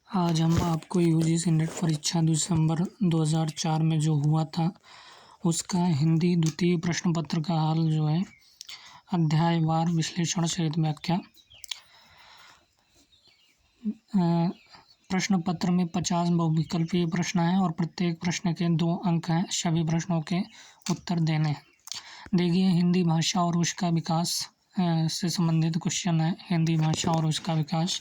आज हम आपको यूजीसी नेट परीक्षा दिसंबर 2004 में जो हुआ था उसका हिंदी द्वितीय प्रश्न पत्र का हल जो है अध्यायवार विश्लेषण सहित व्याख्या। प्रश्न पत्र में 50 बहुविकल्पीय प्रश्न हैं और प्रत्येक प्रश्न के 2 अंक हैं। सभी प्रश्नों के उत्तर देने हैं। देखिए, हिंदी भाषा और उसका विकास से संबंधित क्वेश्चन है। हिंदी भाषा और उसका विकास।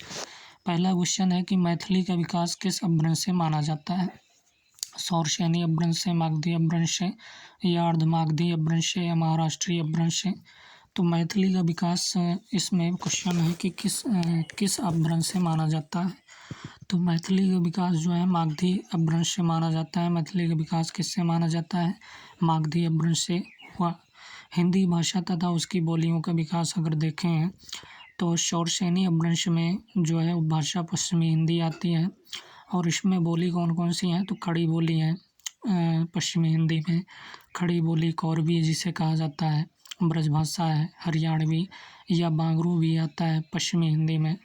पहला क्वेश्चन है कि मैथिली का विकास किस अपभ्रंश से माना जाता है? सौरसेनी अपभ्रंश से, मागधी अपभ्रंश से, या अर्धमागधी अपभ्रंश से, या महाराष्ट्रीय अपभ्रंश से? तो मैथिली का विकास इसमें क्वेश्चन है कि किस अपभ्रंश से माना जाता है। तो मैथिली का विकास जो है मागधी अपभ्रंश से माना जाता है। मैथिली का विकास किससे माना जाता है? मागधी अपभ्रंश से हुआ। हिंदी भाषा तथा उसकी बोलियों का विकास अगर देखें तो सौरसेनी अपभ्रंश में जो है उपभाषा पश्चिमी हिंदी आती है और इसमें बोली कौन कौन सी हैं? तो खड़ी बोली है पश्चिमी हिंदी में। खड़ी बोली कौरवी जिसे कहा जाता है, ब्रजभाषा है, हरियाणवी या बांगरू भी आता है पश्चिमी हिंदी में,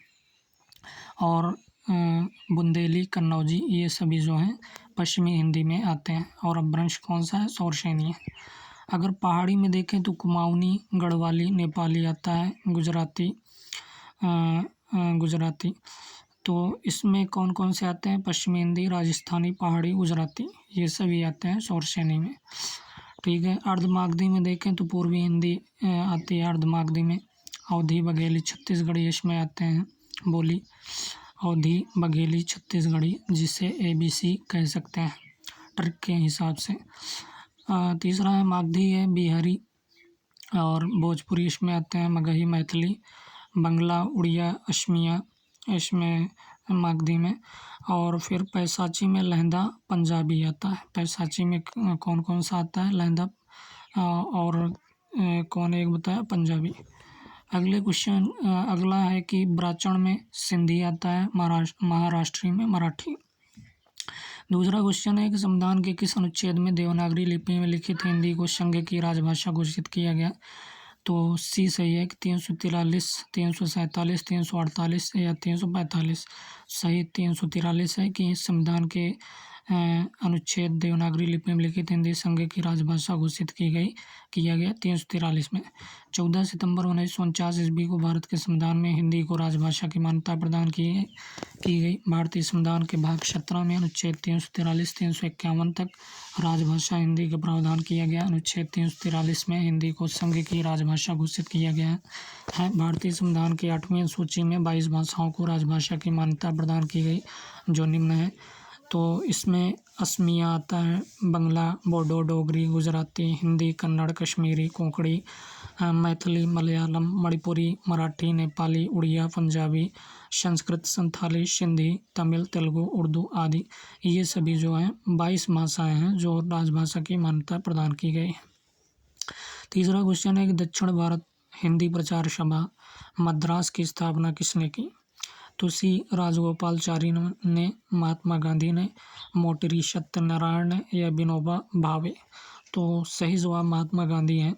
और बुंदेली, कन्नौजी, ये सभी जो हैं पश्चिमी हिंदी में आते हैं। और अपभ्रंश कौन सा है? सौरसेनी है। अगर पहाड़ी में देखें तो कुमाऊनी, गढ़वाली, नेपाली आता है, गुजराती। तो इसमें कौन कौन से आते हैं? पश्चिमी हिंदी, राजस्थानी, पहाड़ी, गुजराती, ये सभी आते हैं सौरसेनी में। ठीक है। अर्धमागधी में देखें तो पूर्वी हिंदी आती है अर्धमागधी में। अवधी, बघेली, छत्तीसगढ़ी इसमें आते हैं बोली। अवधी, बघेली, छत्तीसगढ़ी, जिसे ABC कह सकते हैं ट्रिक के हिसाब से। तीसरा है मागधी है बिहारी और भोजपुरी इसमें आते हैं। मगही, मैथिली, बंगला, उड़िया, असमिया इसमें मागधी में। और फिर पैसाची में लहंदा, पंजाबी आता है। पैसाची में कौन कौन सा आता है? लहंदा और कौन एक बताया? पंजाबी। अगला है कि ब्राह्मण में सिंधी आता है, महाराष्ट्री में मराठी। दूसरा क्वेश्चन है कि संविधान के किस अनुच्छेद में देवनागरी लिपि में लिखित हिंदी को संघ की राजभाषा घोषित किया गया? तो सी सही है कि 343, 347, 348 या 345। सही 343 है कि संविधान के अनुच्छेद देवनागरी लिपि में लिखित हिंदी संघ की राजभाषा घोषित किया गया 343 में। 14 सितंबर 1949 ईस्वी को भारत के संविधान में हिंदी को राजभाषा की मान्यता प्रदान की गई। भारतीय संविधान के भाग 17 में अनुच्छेद 343 351 तक राजभाषा हिंदी का प्रावधान किया गया। अनुच्छेद 343 में हिंदी को संघ की राजभाषा घोषित किया गया है। भारतीय संविधान की 8वीं सूची में 22 भाषाओं को राजभाषा की मान्यता प्रदान की गई जो निम्न है। तो इसमें असमिया आता है, बंगला, बोडो, डोगरी, गुजराती, हिंदी, कन्नड़, कश्मीरी, कोंकणी, मैथिली, मलयालम, मणिपुरी, मराठी, नेपाली, उड़िया, पंजाबी, संस्कृत, संथाली, सिंधी, तमिल, तेलुगु, उर्दू आदि, ये सभी जो हैं 22 भाषाएं हैं जो राजभाषा की मान्यता प्रदान की गई है। तीसरा क्वेश्चन है कि दक्षिण भारत हिंदी प्रचार सभा मद्रास की स्थापना किसने की? तो सी राजगोपालचारी ने, महात्मा गांधी ने, मोटरी सत्यनारायण ने, या विनोबा भावे? तो सही जवाब महात्मा गांधी है।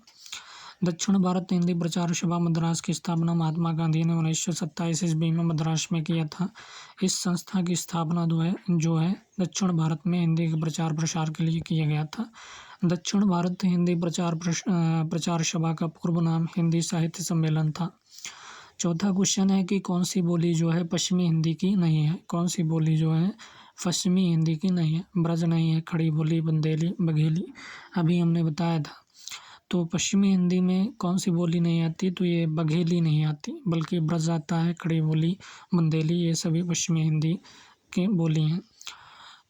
दक्षिण भारत हिंदी प्रचार सभा मद्रास की स्थापना महात्मा गांधी ने 1927 ईस्वी में मद्रास में किया था। इस संस्था की स्थापना जो है दक्षिण भारत में हिंदी के प्रचार प्रसार के लिए किया गया था। दक्षिण भारत हिंदी प्रचार सभा का पूर्व नाम हिंदी साहित्य सम्मेलन था। चौथा क्वेश्चन है कि कौन सी बोली जो है पश्चिमी हिंदी की नहीं है? कौन सी बोली जो है पश्चिमी हिंदी की नहीं है? ब्रज नहीं है, खड़ी बोली, बुंदेली, बघेली, अभी हमने बताया था। तो पश्चिमी हिंदी में कौन सी बोली नहीं आती? तो ये बघेली नहीं आती, बल्कि ब्रज आता है, खड़ी बोली, बुंदेली, ये सभी पश्चिमी हिंदी की बोली हैं।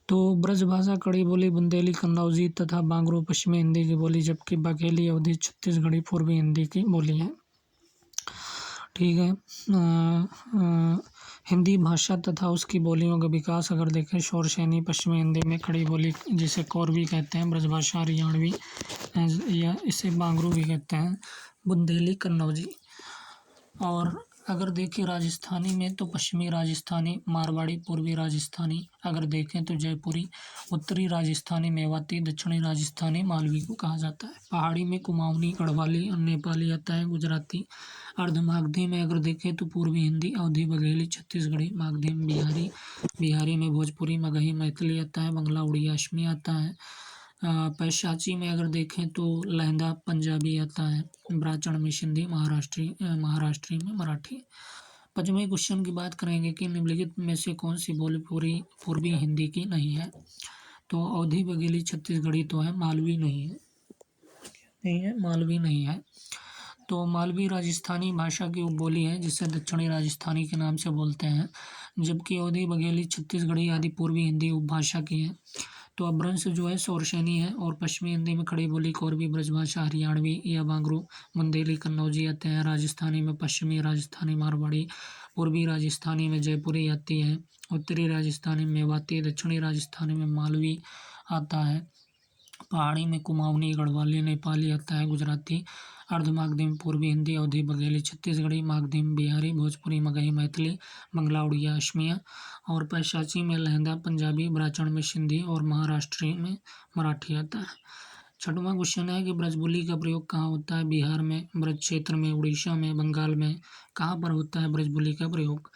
तो ब्रज भाषा, खड़ी बोली, बुंदेली, कन्नौजी तथा बांगरू पश्चिमी हिंदी की बोली, जबकि बघेली, अवधी, छत्तीसगढ़ी पूर्वी हिंदी की बोली है। ठीक है। हिंदी भाषा तथा उसकी बोलियों का विकास अगर देखें, सौरसेनी पश्चिमी हिंदी में, खड़ी बोली जिसे कौरवी कहते हैं, ब्रजभाषा हरियाणवी या इसे बांगरू भी कहते हैं, बुंदेली, कन्नौजी। और अगर देखें राजस्थानी में तो पश्चिमी राजस्थानी, मारवाड़ी, पूर्वी राजस्थानी। अगर देखें तो जयपुरी, उत्तरी राजस्थानी, मेवाती, दक्षिणी राजस्थानी, मालवी को कहा जाता है। पहाड़ी में कुमाऊनी, गढ़वाली और नेपाली आता है। गुजराती। अर्धमागधी में अगर देखें तो पूर्वी हिंदी, अवधी, बघेली, छत्तीसगढ़ी, मागधी में बिहारी, बिहारी में भोजपुरी, मगही, मैथिली आता है। बंगला, उड़िया, असमी आता है। पैशाची में अगर देखें तो लहंदा, पंजाबी आता है। ब्राह्मण में सिंधी, महाराष्ट्री में मराठी। 5वें क्वेश्चन की बात करेंगे कि निम्नलिखित में से कौन सी बोली पूर्वी हिंदी की नहीं है। तो अवधी, बघेली, छत्तीसगढ़ी तो है, मालवी मालवी नहीं है। तो मालवी राजस्थानी भाषा की उपबोली है जिसे दक्षिणी राजस्थानी के नाम से बोलते हैं, जबकि अवधी, बघेली, छत्तीसगढ़ी आदि पूर्वी हिंदी उपभाषा की है। तो अपभ्रंश जो है शौरसेनी है। और पश्चिमी हिंदी में खड़ी बोली कोरबी, ब्रजभाषा, हरियाणवी या बांगरू, बुंदेली, कन्नौजी आते हैं। राजस्थानी में पश्चिमी राजस्थानी, मारवाड़ी, पूर्वी राजस्थानी में जयपुरी आती है। उत्तरी राजस्थानी में मेवाती, दक्षिणी राजस्थानी में मालवी आता है। पहाड़ी में कुमाऊनी, गढ़वाली, नेपाली आता है। गुजराती। अर्धमागधी में पूर्वी हिंदी, अवधी, बघेली, छत्तीसगढ़ी, मागधी में बिहारी, भोजपुरी, मगही, मैथिली, बंगला, उड़िया, असमिया। और पैशाची में लहंदा, पंजाबी, ब्राह्मण में सिंधी और महाराष्ट्री में मराठी आता है। 6वां क्वेश्चन है कि ब्रजबोली का प्रयोग कहाँ होता है। बिहार में, ब्रज क्षेत्र में, उड़ीसा में, बंगाल में। कहाँ पर होता है ब्रजबोली का प्रयोग।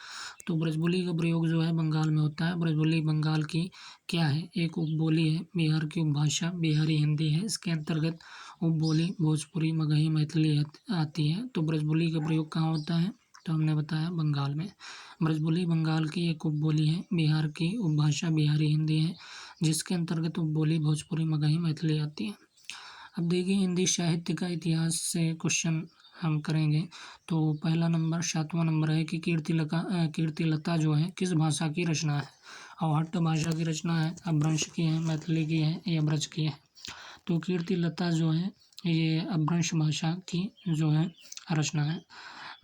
तो ब्रजबोली का प्रयोग जो है बंगाल में होता है। ब्रजबोली बंगाल की क्या है, एक उपबोली है। बिहार की उपभाषा बिहारी हिंदी है। इसके अंतर्गत उपबोली भोजपुरी, मगही, मैथिली आती है। तो ब्रजबोली का प्रयोग कहाँ होता है, तो हमने बताया बंगाल में। ब्रजबोली बंगाल की एक उपबोली है। बिहार की उपभाषा बिहारी हिंदी है, जिसके अंतर्गत उपबोली भोजपुरी, मगही, मैथिली आती है। अब देखिए हिंदी साहित्य का इतिहास से क्वेश्चन हम करेंगे। तो पहला नंबर 7वां नंबर है कि कीर्तिलता जो है किस भाषा की रचना है। अवहट्ट भाषा की रचना है, अपभ्रंश की है, मैथिली की है या ब्रज की है। तो कीर्तिलता जो है ये अपभ्रंश भाषा की जो है रचना है।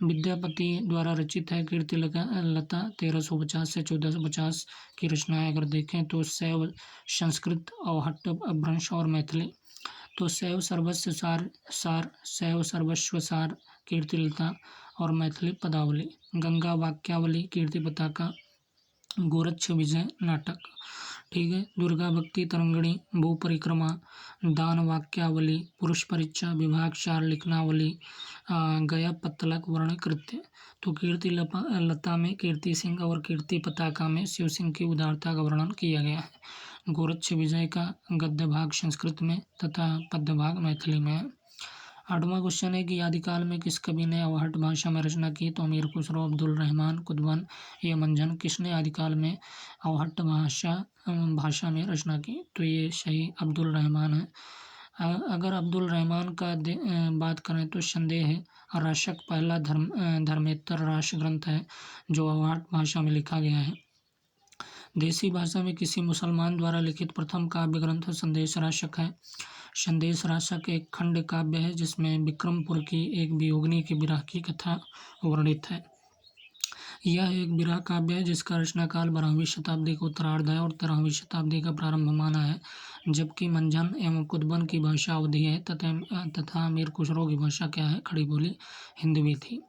विद्यापति द्वारा रचित है कीर्तिलता। 1350 से 1450 की रचना है। अगर देखें तो शैव, संस्कृत, अवहट्ट, अपभ्रंश और मैथिली। तो शैव सर्वस्व सार कीर्तिलता और मैथिली पदावली। गंगा वाक्यावली, कीर्ति पताका, गोरक्ष विजय नाटक। ठीक है। दुर्गा भक्ति तरंगिणी, भू परिक्रमा, दान वाक्यावली, पुरुष परीक्षा, विभाग 4 लिखनावली, गया पत्तलक वर्ण कृत्य। तो कीर्ति लता में कीर्ति सिंह और कीर्ति पताका में शिव सिंह की उदारता का वर्णन किया गया है। गोरक्ष विजय का गद्य भाग संस्कृत में तथा पद्य भाग मैथिली में है। 8वां क्वेश्चन है कि आदिकाल में किस कवि ने अवहट्ट भाषा में रचना की। तो अमीर खुसरो, अब्दुल रहमान, कुतुबन या मंजन। किसने आदिकाल में अवहट्ट भाषा में रचना की। तो ये सही अब्दुल रहमान है। अगर अब्दुल रहमान का बात करें तो संदेह है राशक पहला धर्मेतर राश ग्रंथ है जो अवहट्ट भाषा में लिखा गया है। देसी भाषा में किसी मुसलमान द्वारा लिखित प्रथम काव्य ग्रंथ संदेश राशक है। संदेश राशक एक खंड काव्य है जिसमें विक्रमपुर की एक वियोगिनी की विरह की कथा वर्णित है। यह एक विरह काव्य है जिसका रचना काल 12वीं शताब्दी का उत्तरार्ध है और 13वीं शताब्दी का प्रारंभ माना है, जबकि मंझन एवं कुतुबन की भाषा अवधी है तथा अमीर खुसरो की भाषा क्या है, खड़ी बोली हिंदवी थी।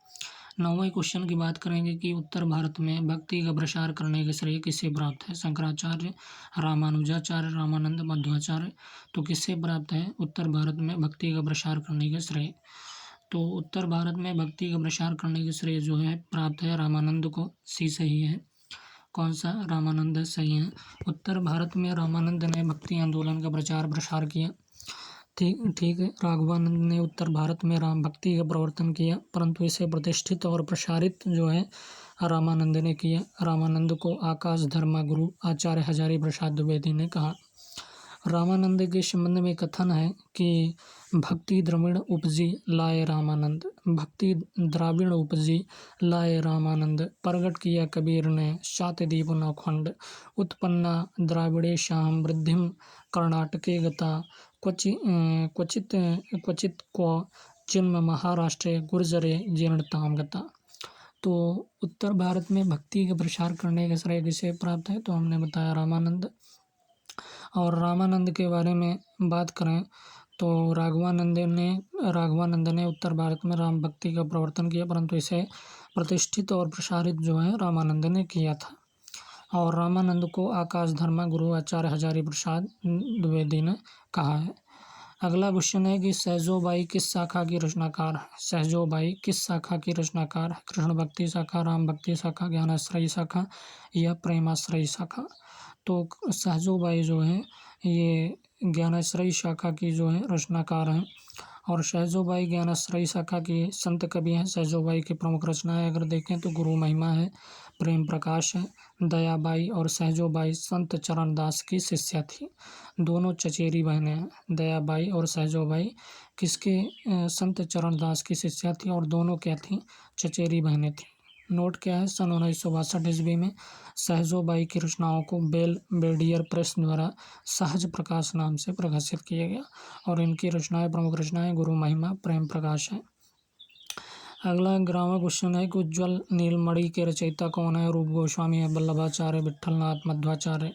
9वें क्वेश्चन की बात करेंगे कि उत्तर भारत में भक्ति का प्रसार करने के श्रेय किसे प्राप्त है। शंकराचार्य, रामानुजाचार्य, रामानंद, मध्वाचार्य। तो किससे प्राप्त है उत्तर भारत में भक्ति का प्रसार करने के श्रेय। तो उत्तर भारत में भक्ति का प्रसार करने के श्रेय जो है प्राप्त है रामानंद को। सी सही है। कौन सा, रामानंद सही है। उत्तर भारत में रामानंद ने भक्ति आंदोलन का प्रचार प्रसार किया। ठीक है। राघवानंद ने उत्तर भारत में राम भक्ति का प्रवर्तन किया, परंतु इसे प्रतिष्ठित और प्रसारित जो है रामानंद ने किया। रामानंद को आकाश धर्मा गुरु आचार्य हजारी प्रसाद द्विवेदी ने कहा। रामानंद के संबंध में कथन है कि भक्ति द्रविड़ उपजी लाए रामानंद। भक्ति द्राविड़ उपजी लाए रामानंद। प्रगट किया कबीर ने 7 दीप नौखंड। उत्पन्ना द्राविड़े श्याम वृद्धिम कर्णाटके गता। क्वचित क्व जन्म महाराष्ट्रे गुर्जरे जीर्णताम गता। तो उत्तर भारत में भक्ति का प्रसार करने का श्रेय किसे प्राप्त है, तो हमने बताया रामानंद। और रामानंद के बारे में बात करें तो राघवानंद ने उत्तर भारत में राम भक्ति का प्रवर्तन किया, परंतु इसे प्रतिष्ठित और प्रसारित जो है रामानंद ने किया था। और रामानंद को आकाश धर्मा गुरु आचार्य हजारी प्रसाद द्विवेदी ने कहा है। अगला क्वेश्चन है कि सहजोबाई किस शाखा की रचनाकार है। सहजोबाई किस शाखा की रचनाकार है। कृष्ण भक्ति शाखा, राम भक्ति शाखा, ज्ञानाश्रयी शाखा या प्रेमाश्रयी शाखा। तो सहजोबाई जो है ये ज्ञानाश्रयी शाखा की जो है रचनाकार हैं। और सहजोबाई ज्ञानाश्रयी शाखा की संत कवि हैं। सहजोबाई की प्रमुख रचनाएं अगर देखें तो गुरु महिमा है, प्रेम प्रकाश है। दयाबाई और सहजोबाई संत चरणदास की शिष्या थी। दोनों चचेरी बहनें हैं। दयाबाई और सहजोबाई किसके संत चरणदास की शिष्या थी और दोनों क्या थी, चचेरी बहनें थी। नोट क्या है, सन 1962 ईस्वी में सहजोबाई की रचनाओं को बेल्वेडियर प्रेस द्वारा सहज प्रकाश नाम से प्रकाशित किया गया। और इनकी रचनाएं, प्रमुख रचनाएं गुरु महिमा, प्रेम प्रकाश है। अगला 11वां क्वेश्चन है कि उज्ज्वल नीलमणि के रचयिता कौन है। रूप गोस्वामी है, वल्लभाचार्य, विट्ठलनाथ, मध्वाचार्य।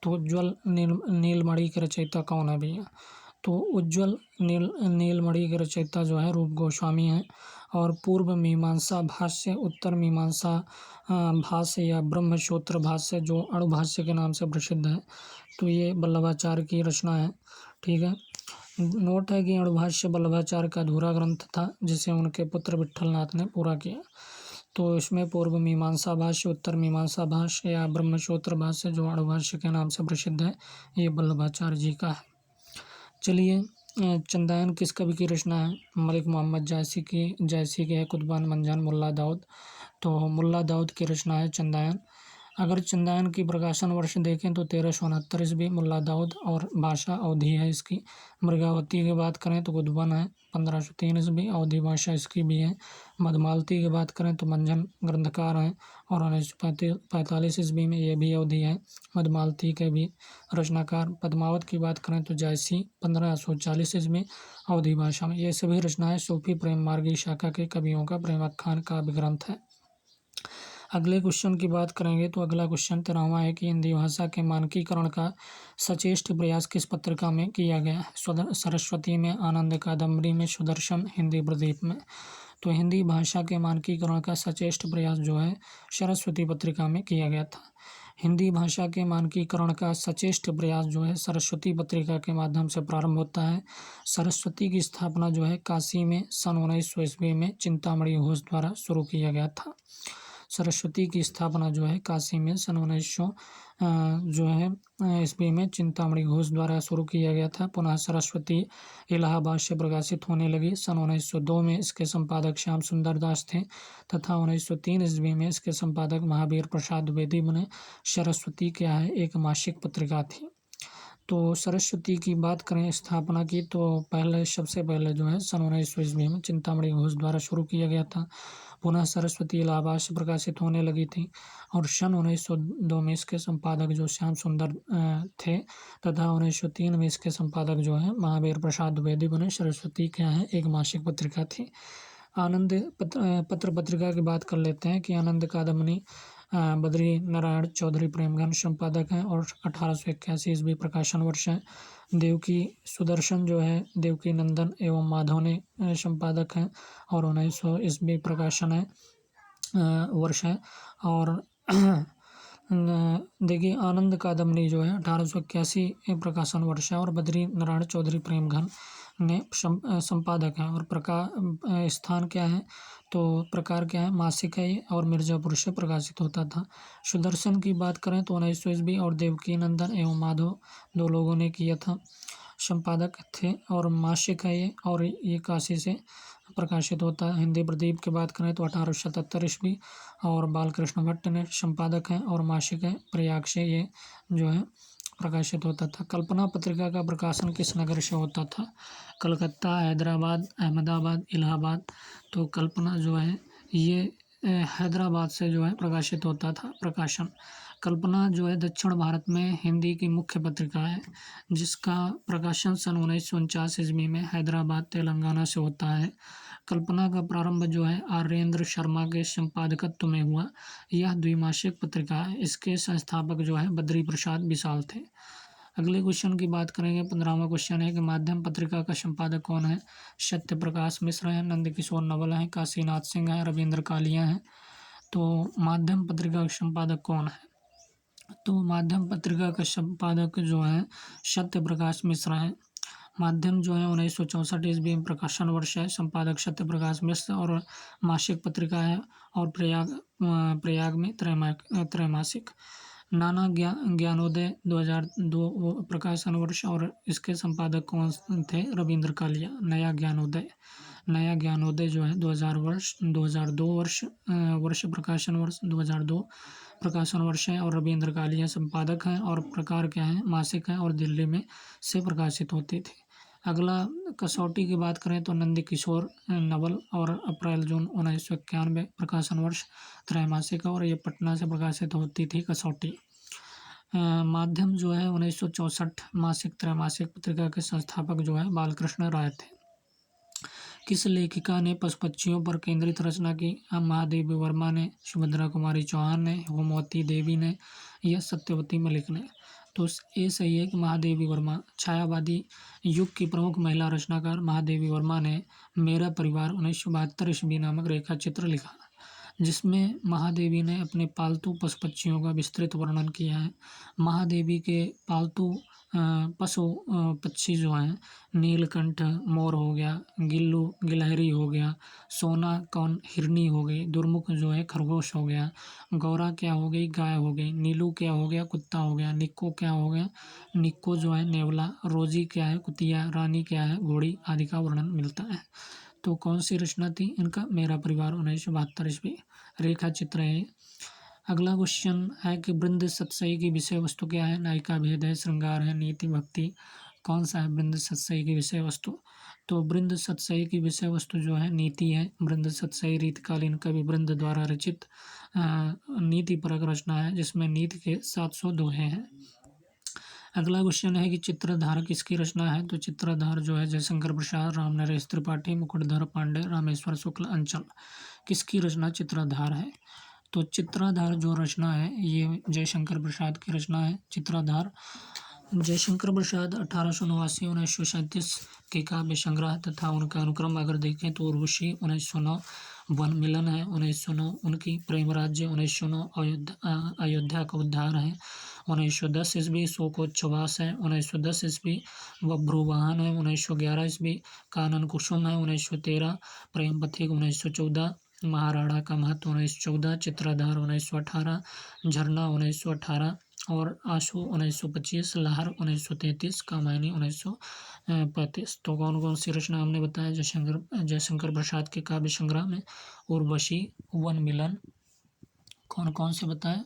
तो उज्ज्वल नीलमणि के रचयिता कौन है भैया। तो उज्ज्वल नीलमणि के रचयिता जो है रूप गोस्वामी हैं। और पूर्व मीमांसा भाष्य, उत्तर मीमांसा भाष्य या ब्रह्मसूत्र भाष्य जो अणुभाष्य के नाम से प्रसिद्ध है, तो ये वल्लभाचार्य की रचना है। ठीक है। नोट है कि अणुभाष्य वल्लभाचार्य का अधूरा ग्रंथ था जिसे उनके पुत्र विट्ठलनाथ ने पूरा किया। तो इसमें पूर्व मीमांसा भाष्य, उत्तर मीमांसा भाष्य या ब्रह्मसूत्र भाष्य जो अणुभाष्य के नाम से प्रसिद्ध है, ये वल्लभाचार्य जी का है। चलिए, चंदायन किस कवि की रचना है। मलिक मोहम्मद जायसी की है। कुतुबान मंजन, मुल्ला दाऊद। तो मुल्ला दाऊद की रचना है चंदायन। अगर चंदायन की प्रकाशन वर्ष देखें तो 1369 ईस्वी मुल्ला दाऊद और भाषा अवधी है इसकी। मृगावती की बात करें तो कुतुबन है 1503 ईस्वी, अवधी भाषा इसकी भी है। मधुमालती की बात करें तो मंजन ग्रंथकार हैं और 1945 ईस्वी में ये भी अवधी है, मधुमालती के भी रचनाकार। पद्मावत की बात करें तो जायसी 1540 ईस्वी, अवधी भाषा में। ये सभी रचनाएं सूफी प्रेम मार्गी शाखा के कवियों का प्रेमाख्यान काव्य ग्रंथ है। अगले क्वेश्चन की बात करेंगे तो अगला क्वेश्चन 13वां है कि हिंदी भाषा के मानकीकरण का सचेष्ट प्रयास किस पत्रिका में किया गया है। सरस्वती में, आनंद कादम्बरी में, सुदर्शन, हिंदी प्रदीप में। तो हिंदी भाषा के मानकीकरण का सचेष्ट प्रयास जो है सरस्वती पत्रिका में किया गया था। हिंदी भाषा के मानकीकरण का सचेष्ट प्रयास जो है सरस्वती पत्रिका के माध्यम से प्रारंभ होता है। सरस्वती की स्थापना जो है काशी में सन 1900 ईस्वी में चिंतामणि घोष द्वारा शुरू किया गया था। सरस्वती की स्थापना जो है काशी में सन 1900 जो है ईस्वी में चिंतामणि घोष द्वारा शुरू किया गया था। पुनः सरस्वती इलाहाबाद से प्रकाशित होने लगी। सन 1902 में इसके संपादक श्याम सुंदर दास थे तथा 1903 ईस्वी में इसके संपादक महावीर प्रसाद द्विवेदी बने। सरस्वती क्या है, एक मासिक पत्रिका थी। तो सरस्वती की बात करें स्थापना की तो सबसे पहले जो है सन 1900 ईस्वी में चिंतामणि घोष द्वारा शुरू किया गया था। पुनः सरस्वती इलाहाबाद से प्रकाशित होने लगी थी और सन 1902 में इसके संपादक जो श्याम सुंदर थे तथा 1903 में इसके संपादक जो है महावीर प्रसाद द्विवेदी बने। सरस्वती क्या है, एक मासिक पत्रिका थी। आनंद पत्र पत्रिका की बात कर लेते हैं कि आनंद कादम्बनी बद्री नारायण चौधरी प्रेमघन संपादक हैं और 1881 ईस्वी प्रकाशन वर्ष है। देवकी सुदर्शन जो है देवकी नंदन एवं माधव ने संपादक हैं और 1900 ईस्वी प्रकाशन है वर्ष है। और देखिए आनंद कादम्बनी जो है 1881 प्रकाशन वर्ष है और बद्री नारायण चौधरी प्रेमघन ने संपादक हैं। और स्थान क्या है, तो प्रकार क्या है, मासिक है और मिर्जापुर से प्रकाशित होता था। सुदर्शन की बात करें तो 1900 ईस्वी और देवकी नंदन एवं माधव दो लोगों ने किया था, संपादक थे और मासिक है ये और ये काशी से प्रकाशित होता है। हिंदी प्रदीप की बात करें तो 1877 ईस्वी और बालकृष्ण भट्ट ने संपादक हैं और मासिक है, प्रयाग से ये जो है प्रकाशित होता था। कल्पना पत्रिका का प्रकाशन किस नगर से होता था। कलकत्ता, हैदराबाद, अहमदाबाद, इलाहाबाद। तो कल्पना जो है ये हैदराबाद से जो है प्रकाशित होता था प्रकाशन। कल्पना जो है दक्षिण भारत में हिंदी की मुख्य पत्रिका है जिसका प्रकाशन सन 1949 ईस्वी में हैदराबाद तेलंगाना से होता है। कल्पना का प्रारंभ जो है आर्येंद्र शर्मा के संपादकत्व में हुआ। यह द्विमासिक पत्रिका है। इसके संस्थापक जो है बद्री प्रसाद विशाल थे। अगले क्वेश्चन की बात करेंगे। 15वां क्वेश्चन है कि माध्यम पत्रिका का संपादक कौन है? सत्य प्रकाश मिश्र है, नंद किशोर नवल है, काशीनाथ सिंह है, रविंद्र कालिया है। तो माध्यम पत्रिका का संपादक कौन है? तो माध्यम पत्रिका का संपादक जो है सत्य प्रकाश मिश्र है। माध्यम जो है 1964 ईस्वी में प्रकाशन वर्ष है। संपादक सत्य प्रकाश मिश्र और मासिक पत्रिका है और प्रयाग में त्रैमासिक। नाना ज्ञानोदय 2002 प्रकाशन वर्ष और इसके संपादक कौन थे? रविंद्र कालिया। नया ज्ञानोदय जो है 2002 वर्ष प्रकाशन वर्ष 2002 प्रकाशन वर्ष है और रविंद्र कालिया संपादक हैं और प्रकार क्या है? मासिक है और दिल्ली में से प्रकाशित होती थी। अगला कसौटी की बात करें तो नंद किशोर नवल और अप्रैल जून 1991 प्रकाशन वर्ष त्रैमासिक और ये पटना से प्रकाशित होती थी कसौटी। माध्यम जो है 1964 मासिक त्रैमासिक पत्रिका के संस्थापक जो है बालकृष्ण राय थे। किस लेखिका ने पशु पक्षियों पर केंद्रित रचना की? महादेवी वर्मा ने, सुभद्रा कुमारी चौहान ने, होमवती देवी ने या सत्यवती मलिक ने। तो ये सही है कि महादेवी वर्मा। छायावादी युग की प्रमुख महिला रचनाकार महादेवी वर्मा ने मेरा परिवार 1972 ईस्वी नामक रेखा चित्र लिखा, जिसमें महादेवी ने अपने पालतू पशु पक्षियों का विस्तृत वर्णन किया है। महादेवी के पालतू पशु पक्षी जो हैं नीलकंठ मोर हो गया, गिल्लू गिलहरी हो गया, सोना कौन हिरनी हो गई, दुर्मुख जो है खरगोश हो गया, गौरा क्या हो गई गाय हो गई, नीलू क्या हो गया कुत्ता हो गया, निक्को क्या हो गया निक्को जो है नेवला, रोजी क्या है कुतिया, रानी क्या है घोड़ी आदि का वर्णन मिलता है। तो कौन सी रचना थी इनका? मेरा परिवार 1972 ईस्वी रेखा चित्र है। अगला क्वेश्चन है कि वृंद सतसई की विषय वस्तु क्या है? नायिका भेद है, श्रृंगार है, नीति भक्ति। कौन सा है वृंद सतसई की विषय वस्तु? तो वृंद सतसई की विषय वस्तु जो है नीति है। वृंद सतसई रीतकालीन कवि वृंद द्वारा रचित नीति परक रचना है जिसमें नीति के 700 दोहे हैं। अगला क्वेश्चन है कि चित्रधार किसकी रचना है? तो चित्रधार जो है जयशंकर प्रसाद, रामनरेश त्रिपाठी, मुकुटधर पांडे, रामेश्वर शुक्ल अंचल। किसकी रचना चित्रधार है? तो चित्रधार जो रचना है ये जयशंकर प्रसाद की रचना है। चित्रधार जयशंकर प्रसाद 1889-1937 के काव्य संग्रह तथा उनका अनुक्रम अगर देखें तो उर्वशी 1909, वन मिलन है 1909, उनकी प्रेम राज्य 1909, अयोध्या का उद्धार है 1910 ईस्वी, शोकोच्छ्वास है 1910 ईस्वी, बभ्रुवाहन है 1911 ईस्वी, कानन कुसुम है 1913, प्रेम पथिक 1914, महाराणा का महत्व 1914, चित्रधार 1918, झरना 1918 और आंसू 1925, लहर 1933, कामायनी 1935। तो कौन कौन सी रचना हमने बताया जयशंकर प्रसाद के काव्य संग्रह में? उर्वशी, वन मिलन। कौन कौन से बताए?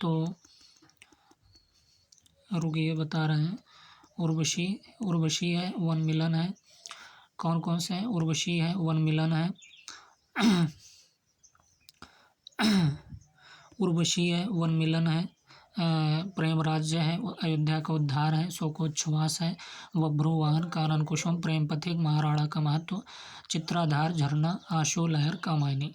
तो रुकिए बता रहे हैं। उर्वशी है, वन मिलन है। कौन कौन से है? उर्वशी है, वन मिलन है उर्वशी है, वन मिलन है, प्रेम राज्य है, अयोध्या का उद्धार है, शोकोच्छ्वास है, बभ्रुवाहन, कानन कुसुम, प्रेम पथिक, महाराणा का महत्व, चित्राधार, झरना, आशु, लहर, कामायनी।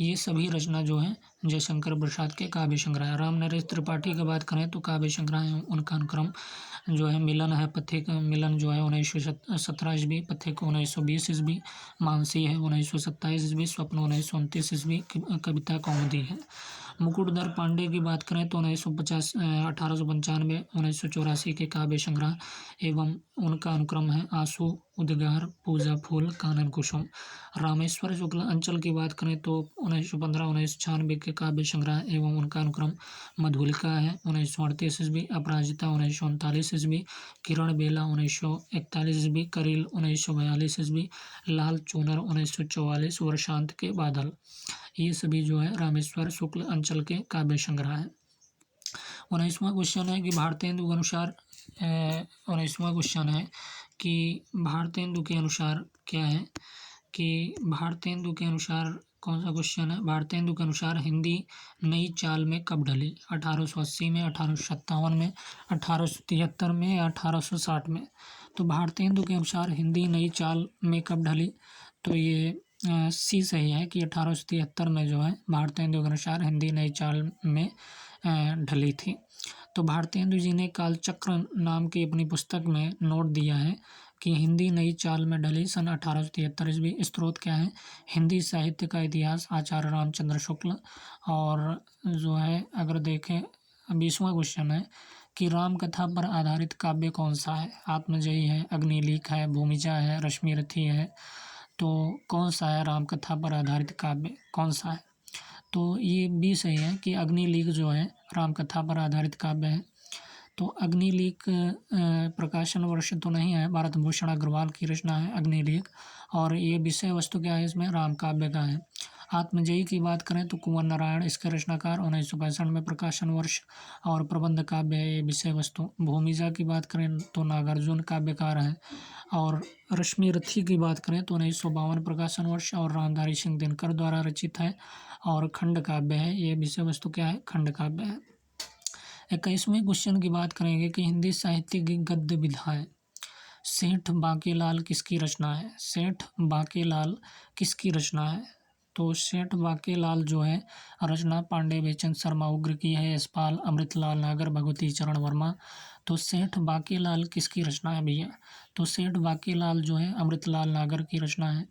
ये सभी रचना जो है जयशंकर प्रसाद के काव्य संग्रह। रामनरेश त्रिपाठी की बात करें तो काव्य संग्रह है उनका अनुक्रम जो है मिलन है, पथिक मिलन जो है 1917 ईस्वी, पथिक 1920 ईस्वी, मानसी है 1927 ईस्वी, स्वप्न 1929 ईस्वी, कविता कौमुदी है। मुकुटधर पांडे की बात करें तो 1895 1984 के काव्य संग्रह एवं उनका अनुक्रम है आंसू, उद्गार, पूजा फूल, कानन कुसुम। रामेश्वर शुक्ल अंचल की बात करें तो 1915 1996 के काव्य संग्रह एवं उनका अनुक्रम मधुलिका है 1938 ईस्वी, अपराजिता 1939 ईस्वी, किरण बेला 1941 ईस्वी, करील 1942 ईस्वी, लाल चूनर 1944, वर्षांत के बादल। ये सभी जो है रामेश्वर शुक्ल अंचल के काव्य संग्रह है। 19वां क्वेश्चन है कि भारतेंदु के अनुसार 19वां क्वेश्चन है कि भारतेंदु के अनुसार क्या है कि भारतेंदु के अनुसार कौन सा क्वेश्चन है? भारतेंदु के अनुसार हिंदी नई चाल में कब ढली? 1880 में, 1857 में, 1873 में या 1860 में? तो भारतेंदु के अनुसार हिंदी नई चाल में कब ढली? तो ये सी सही है कि 1873 में जो है भारतेंदु के अनुसार हिंदी नई चाल में ढली थी। तो भारतेंदु जी ने कालचक्र नाम की अपनी पुस्तक में नोट दिया है कि हिंदी नई चाल में ढली सन 1873 ईस्वी। स्रोत क्या है? हिंदी साहित्य का इतिहास, आचार्य रामचंद्र शुक्ल। और जो है अगर देखें 20वां क्वेश्चन है कि राम कथा पर आधारित काव्य कौन सा है? आत्मजयी है, अग्निलीक है, भूमिजा है, रश्मिरथी है। तो कौन सा है राम कथा पर आधारित काव्य, कौन सा है? तो ये भी सही है कि अग्निलीक जो है राम कथा पर आधारित काव्य है। तो अग्निलीक प्रकाशन वर्ष तो नहीं है, भारत भूषण अग्रवाल की रचना है अग्निलीक। और ये विषय वस्तु क्या है इसमें? राम काव्य का है। आत्मजयी की बात करें तो कुंवर नारायण इसके रचनाकार, 1965 में प्रकाशन वर्ष और प्रबंध काव्य है ये विषय वस्तु। भूमिजा की बात करें तो नागार्जुन काव्यकार है। और रश्मिरथी की बात करें तो 1952 प्रकाशन वर्ष और रामधारी सिंह दिनकर द्वारा रचित है और खंड काव्य है। ये विषय वस्तु क्या है? खंड काव्य है। 21वें क्वेश्चन की बात करेंगे कि हिंदी साहित्य की गद्य विधाएं। सेठ बांकीलाल किसकी रचना है? सेठ बांकीलाल किसकी रचना है? तो सेठ बांकीलाल जो है रचना पांडे बेचन शर्मा उग्र की है, यशपाल, अमृतलाल नागर, भगवती चरण वर्मा। तो सेठ बांकीलाल किसकी रचना है भैया? तो सेठ बांकीलाल जो है अमृतलाल नागर की रचना है।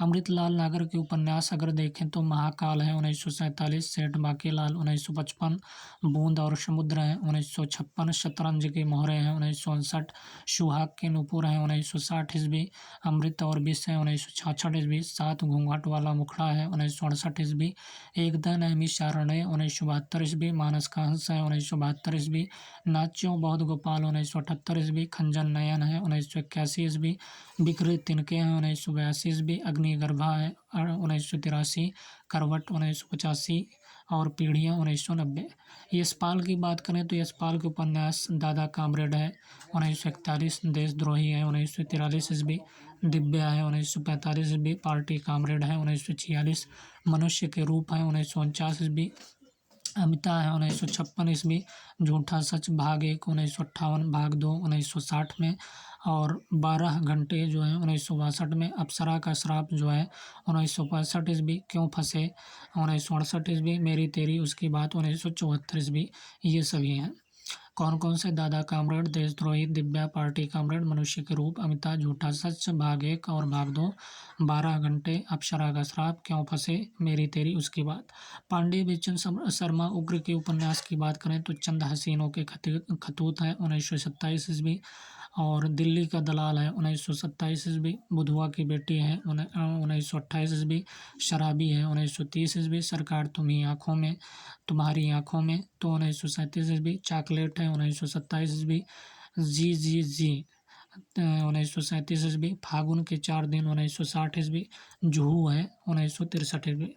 अमृतलाल नागर के उपन्यास अगर देखें तो महाकाल है 1947, सेठ बांकीलाल 1955, बूंद और समुद्र है 1956, शतरंज के मोहरे हैं 1959, सुहाग के नूपुर है 1960 ईस्वी, अमृत और विष है 1966 ईस्वी, सात घूंघट वाला मुखड़ा है 1968 ईस्वी, एक दिन नैमिषारण्य है 1972 ईस्वी, मानस का हंस है 1972 ईस्वी, नाच्यों बहुत गोपाल 1978 ईस्वी, खंजन नयन है 1981 ईस्वी, बिखरे तिनके हैं 1982 ईस्वी, अग्निगर्भा है 1983, करवट 1985 और पीढ़ियाँ 1990। यशपाल की बात करें तो यशपाल के उपन्यास दादा कामरेड है 1941, देशद्रोही है 1943 ईस्वी, दिव्या है 1945 ईस्वी, पार्टी कामरेड है 1946, मनुष्य के रूप है 1949 ईस्वी, अमिता है 1956 ईस्वी, झूठा सच भाग 1 1958, भाग 2 1960 में, और 12 घंटे जो है 1962 में, अप्सरा का श्राप जो है 1965 ईस्वी, क्यों फंसे 1968 ईस्वी, मेरी तेरी उसकी बात 1974 ईस्वी। ये सभी हैं। कौन कौन से? दादा कामरेड, देशद्रोही, दिव्या, पार्टी कामरेड, मनुष्य के रूप, अमिता, झूठा सच भाग 1 और भाग 2, 12 घंटे, अप्सरा का श्राप, क्यों फंसे, मेरी तेरी उसकी बात। पांडे बेचन शर्मा उग्र के उपन्यास की बात करें तो चंद हसीनों के खतूत है 1927 ईस्वी, और दिल्ली का दलाल है 1927 ईस्वी, बुधवा की बेटी है 1928 ईस्वी, शराबी है 1930 ईस्वी, सरकार तुम्ही आँखों में, तुम्हारी आँखों में तो 1937 ईस्वी, चॉकलेट है 1927 ईस्वी, जी जी जी 1937 ईस्वी, फागुन के 4 दिन 1960 ईस्वी, जुहू है 1963 ईस्वी।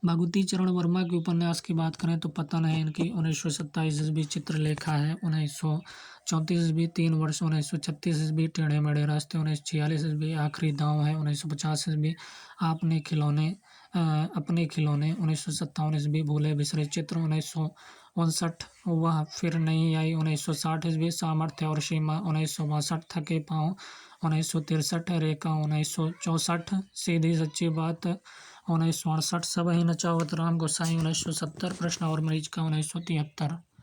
भगवती चरण वर्मा के उपन्यास की बात करें तो पतन है इनकी 1927 ईस्वी, चित्रलेखा है 1934 ईस्वी, 3 वर्ष 1936 ईस्वी, टेढ़े मेढ़े रास्ते 1946 ईस्वी, आखिरी दांव है 1950 ईस्वी, अपने खिलौने 1957 ईस्वी, भूले बिसरे चित्र 1959, वह फिर नहीं आई 1960 ईस्वी, सामर्थ्य और सीमा 1962, थके पाँव 1963, रेखा 1964, सीधी सच्ची बात 1968, सब ही नचावत राम गोसाई 1970, प्रश्न और मरीज का 1973।